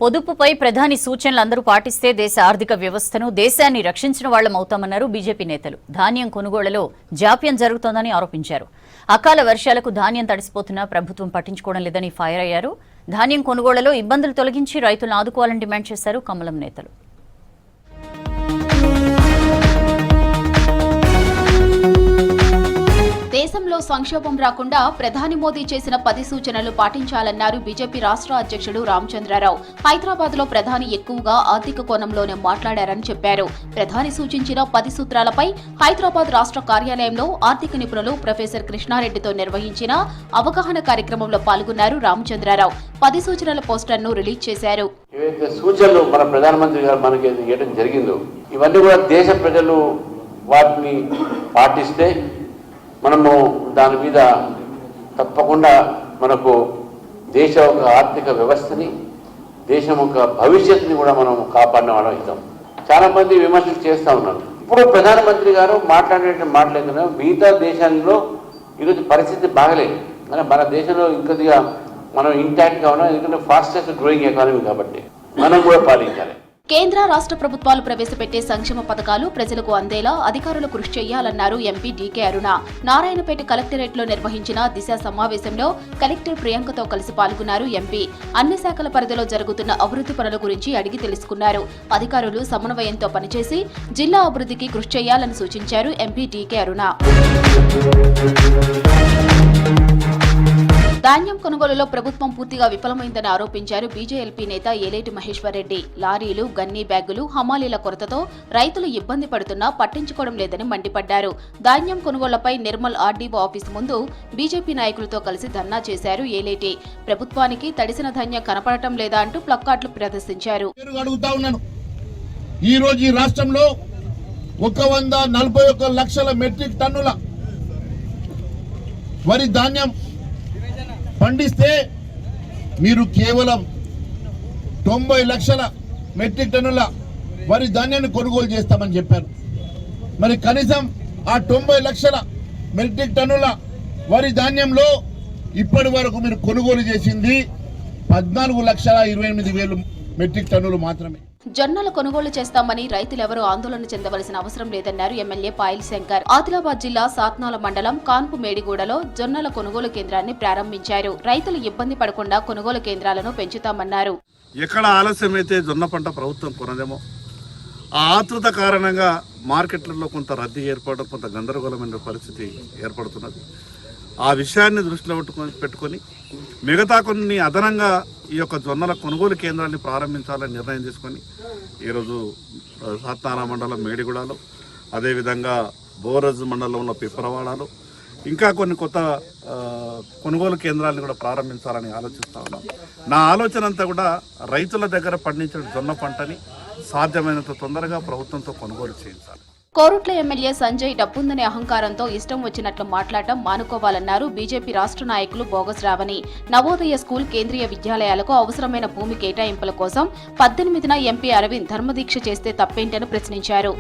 పొదుపుపై ప్రధాని సూచనలు అందరూ పాటిస్తే దేశ ఆర్థిక వ్యవస్థను దేశాన్ని రక్షించిన వాళ్లమవుతామన్నారు బీజేపీ నేతలు. ధాన్యం కొనుగోళ్లలో జాప్యం జరుగుతోందని ఆరోపించారు. అకాల వర్షాలకు ధాన్యం తడిసిపోతున్నా ప్రభుత్వం పట్టించుకోవడం లేదని ఫైర్ అయ్యారు. ధాన్యం కొనుగోళ్లలో ఇబ్బందులు తొలగించి రైతులను ఆదుకోవాలని డిమాండ్ చేశారు కమలం నేతలు. దేశంలో సంక్షోభం రాకుండా ప్రధాని మోదీ చేసిన 10 సూచనలు పాటించాలన్నారు బీజేపీ రాష్ట్ర అధ్యక్షుడు రామచంద్రరావు. హైదరాబాద్ లో ప్రధాని ఎక్కువగా ఆర్థిక కోణంలోనే మాట్లాడారని చెప్పారు. ప్రధాని సూచించిన 10 సూత్రాలపై హైదరాబాద్ రాష్ట్ర కార్యాలయంలో ఆర్థిక నిపుణులు ప్రొఫెసర్ కృష్ణారెడ్డితో నిర్వహించిన అవగాహన కార్యక్రమంలో పాల్గొన్నారు రామచంద్రరావు. 10 సూచనల పోస్టర్ను రిలీజ్ చేశారు. సూచనలు మన ప్రధానమంత్రి గారు మనకి ఇవ్వడం జరిగిందో ఇవన్నీ కూడా దేశ ప్రజలు వాటిని పాటిస్తే మనము దాని మీద తప్పకుండా మనకు దేశ ఒక ఆర్థిక వ్యవస్థని దేశం ఒక భవిష్యత్తుని కూడా మనం కాపాడిన వాళ్ళం అవుతాం. చాలా మంది విమర్శలు చేస్తూ ఉన్నారు. ఇప్పుడు ప్రధానమంత్రి గారు మాట్లాడేటప్పుడు మిగతా దేశాల్లో ఈరోజు పరిస్థితి బాగలేదు. మన దేశంలో ఇంకొద్దిగా మనం ఇంటాక్ట్గా ఉన్నాం. ఎందుకంటే ఫాస్టెస్ట్ గ్రోయింగ్ ఎకానమీ కాబట్టి మనం కూడా పాటించాలి. కేంద్ర రాష్ట్ర ప్రభుత్వాలు ప్రవేశపెట్టే సంక్షేమ పథకాలు ప్రజలకు అందేలా అధికారులు కృషి చేయాలన్నారు ఎంపీ డీకే అరుణ. నారాయణపేట కలెక్టరేట్ లో నిర్వహించిన దిశ సమావేశంలో కలెక్టర్ ప్రియాంకతో కలిసి పాల్గొన్నారు ఎంపీ. అన్ని శాఖల పరిధిలో జరుగుతున్న అభివృద్ధి పనుల గురించి అడిగి తెలుసుకున్నారు. అధికారులు సమన్వయంతో పనిచేసి జిల్లా అభివృద్ధికి కృషి చేయాలని సూచించారు ఎంపీ డీకే అరుణ. ధాన్యం కొనుగోలులో ప్రభుత్వం పూర్తిగా విఫలమైందని ఆరోపించారు బీజేఎల్పీ నేత ఏలేటి మహేశ్వర్ రెడ్డి. లారీలు, గన్నీ బ్యాగులు, హమాలీల కొరతతో రైతులు ఇబ్బంది పడుతున్నా పట్టించుకోవడం లేదని మండిపడ్డారు. ధాన్యం కొనుగోళ్లపై నిర్మల్ ఆర్డీఓ ఆఫీసు ముందు బీజేపీ నాయకులతో కలిసి ధర్నా చేశారు ఏలేటి. ప్రభుత్వానికి తడిసిన ధాన్యం కనపడటం లేదా అంటూ ప్లక్కార్డులు ప్రదర్శించారు. ఈ రోజు ఈ రాష్ట్రంలో 141 లక్షల మెట్రిక్ టన్నుల వరి ధాన్యం పండిస్తే మీరు కేవలం 90 లక్షల మెట్రిక్ టన్నుల వరి ధాన్యాన్ని కొనుగోలు చేస్తామని చెప్పారు. మరి కనీసం ఆ 90 లక్షల మెట్రిక్ టన్నుల వరి ధాన్యంలో ఇప్పటి వరకు మీరు కొనుగోలు చేసింది 14,28,000 మెట్రిక్ టన్నులు మాత్రమే. జొన్నల కొనుగోలు చేస్తామని రైతులెవరూ ఆందోళన చెందవలసిన అవసరం లేదన్నారు ఎమ్మెల్యే పాయల్ శంకర్. ఆదిలాబాద్ జిల్లా సాత్నాల మండలం కాన్పు మేడిగూడలో జొన్నల కొనుగోలు కేంద్రాన్ని ప్రారంభించారు. రైతులు ఇబ్బంది పడకుండా కొనుగోలు కేంద్రాలను పెంచుతామన్నారు. ఎక్కడ ఆలస్యమైతే జొన్న పంట ప్రభుత్వం కొనదేమో ఆ ఆతృత కారణంగా మార్కెట్లలో కొంత రద్దీ ఏర్పడడం, కొంత గందరగోళమైన పరిస్థితి ఏర్పడుతున్నది. ఆ విషయాన్ని దృష్టిలో పెట్టుకొని మిగతా కొన్ని అదనంగా ఈ యొక్క జొన్నల కొనుగోలు కేంద్రాన్ని ప్రారంభించాలని నిర్ణయం తీసుకొని ఈరోజు సాత్నాల మండలం మేడిగూడలో, అదేవిధంగా బోరజ్ మండలంలో పిప్పరవాడలో ఇంకా కొన్ని కొత్త కొనుగోలు కేంద్రాలను కూడా ప్రారంభించాలని ఆలోచిస్తా ఉన్నాం. నా ఆలోచన అంతా కూడా రైతుల దగ్గర పండించిన జొన్న పంటని సాధ్యమైనంత తొందరగా ప్రభుత్వంతో కొనుగోలు చేయించాలి. కోరుట్ల ఎమ్మెల్యే సంజయ్ డబ్బుందనే అహంకారంతో ఇష్టం వచ్చినట్లు మాట్లాడటం మానుకోవాలన్నారు బీజేపీ రాష్ట్ర నాయకులు బోగస్ రావని. నవోదయ స్కూల్, కేంద్రీయ విద్యాలయాలకు అవసరమైన భూమి కేటాయింపుల కోసం 18న ఎంపీ అరవింద్ ధర్మదీక్ష చేస్తే తప్పేంటని ప్రశ్నించారు.